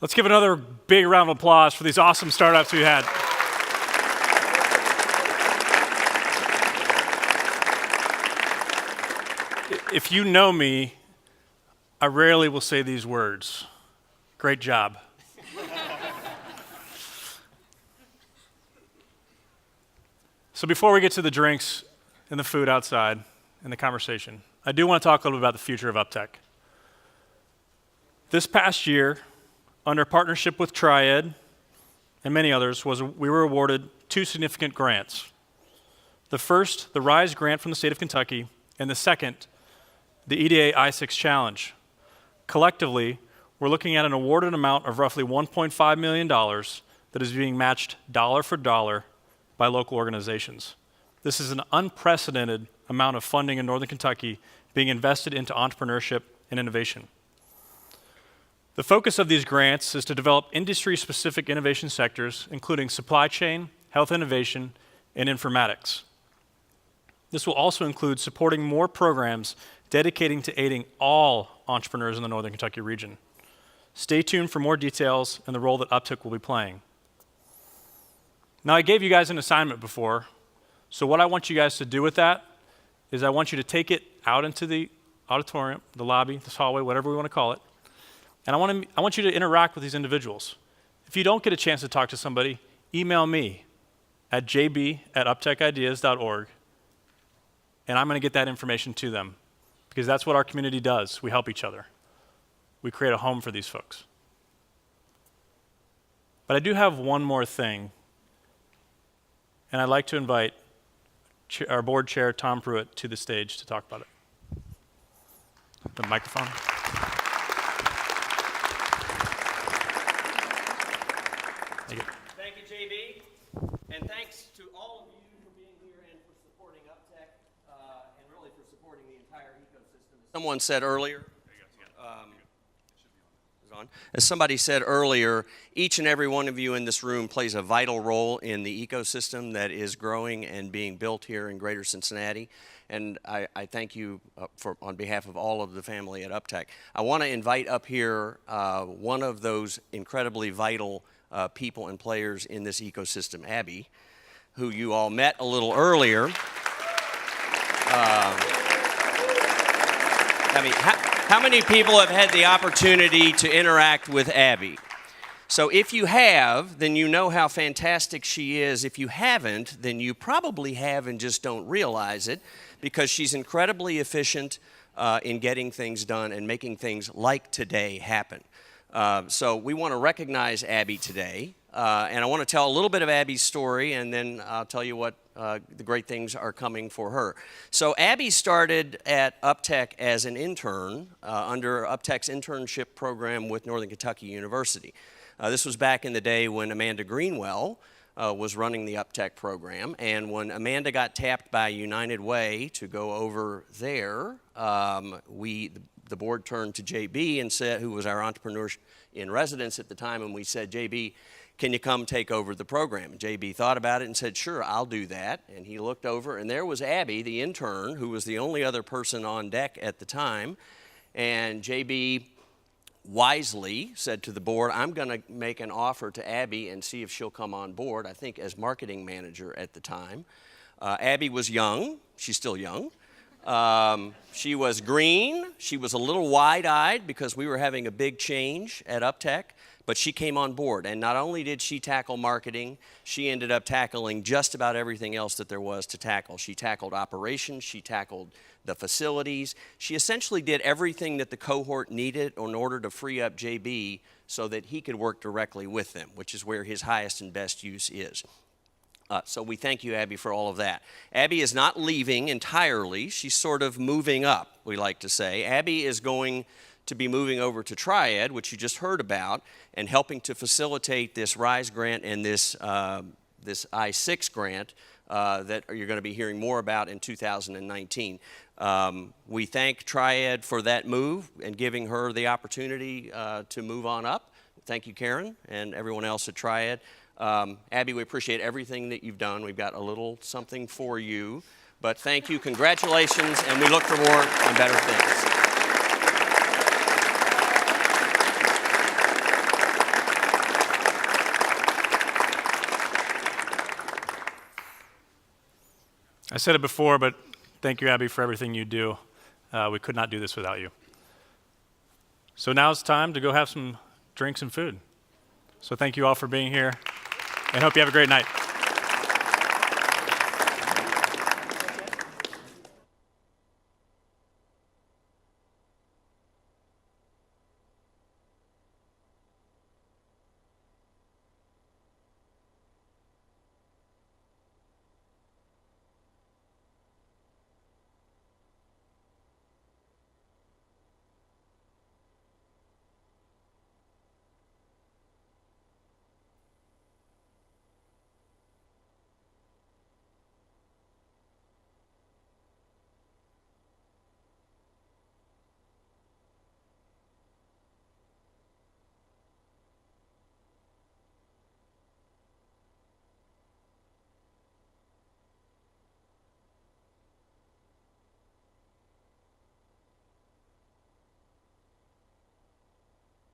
Let's give another big round of applause for these awesome startups we had. If you know me, I rarely will say these words. Great job. So before we get to the drinks and the food outside and the conversation, I do want to talk a little bit about the future of UpTech. This past year, under partnership with Triad and many others, we were awarded 2 significant grants. The first, the RISE grant from the state of Kentucky, and the second, the EDA I-6 Challenge. Collectively, we're looking at an awarded amount of roughly $1.5 million that is being matched dollar for dollar by local organizations. This is an unprecedented amount of funding in Northern Kentucky being invested into entrepreneurship and innovation. The focus of these grants is to develop industry-specific innovation sectors, including supply chain, health innovation, and informatics. This will also include supporting more programs dedicating to aiding all entrepreneurs in the Northern Kentucky region. Stay tuned for more details and the role that UpTech will be playing. Now, I gave you guys an assignment before, so what I want you guys to do with that is I want you to take it out into the auditorium, the lobby, this hallway, whatever we want to call it, and I want you to interact with these individuals. If you don't get a chance to talk to somebody, email me at jb@uptechideas.org, and I'm going to get that information to them, because that's what our community does. We help each other. We create a home for these folks. But I do have one more thing, and I'd like to invite our board chair, Tom Prewitt, to the stage to talk about it. The microphone. Thank you, JB. And thanks to all of you for being here and for supporting UpTech, and really for supporting the entire ecosystem. Someone said earlier, as somebody said earlier, each and every one of you in this room plays a vital role in the ecosystem that is growing and being built here in Greater Cincinnati. And I thank you on behalf of all of the family at UpTech. I want to invite up here one of those incredibly vital people and players in this ecosystem, Abby, who you all met a little earlier. How many people have had the opportunity to interact with Abby? So if you have, then you know how fantastic she is. If you haven't, then you probably have and just don't realize it, because she's incredibly efficient in getting things done and making things like today happen. So we want to recognize Abby today, and I want to tell a little bit of Abby's story, and then I'll tell you what the great things are coming for her. So Abby started at UpTech as an intern under UpTech's internship program with Northern Kentucky University. This was back in the day when Amanda Greenwell was running the UpTech program, and when Amanda got tapped by United Way to go over there, the board turned to JB and said, who was our entrepreneur in residence at the time, and we said, JB, can you come take over the program? And JB thought about it and said, sure, I'll do that. And he looked over, and there was Abby, the intern, who was the only other person on deck at the time. And JB wisely said to the board, I'm going to make an offer to Abby and see if she'll come on board, I think as marketing manager at the time. Abby was young. She's still young. She was green. She was a little wide-eyed because we were having a big change at UpTech, but she came on board. And not only did she tackle marketing, she ended up tackling just about everything else that there was to tackle. She tackled operations. She tackled the facilities. She essentially did everything that the cohort needed in order to free up JB so that he could work directly with them, which is where his highest and best use is. So we thank you, Abby, for all of that. Abby is not leaving entirely. She's sort of moving up, we like to say. Abby is going to be moving over to Triad, which you just heard about, and helping to facilitate this RISE grant and this I-6 grant that you're going to be hearing more about in 2019. We thank Triad for that move and giving her the opportunity to move on up. Thank you, Karen, and everyone else at Triad. Abby, we appreciate everything that you've done. We've got a little something for you. But thank you, congratulations, and we look for more and better things. I said it before, but thank you, Abby, for everything you do. We could not do this without you. So now it's time to go have some drinks and food. So thank you all for being here, and hope you have a great night.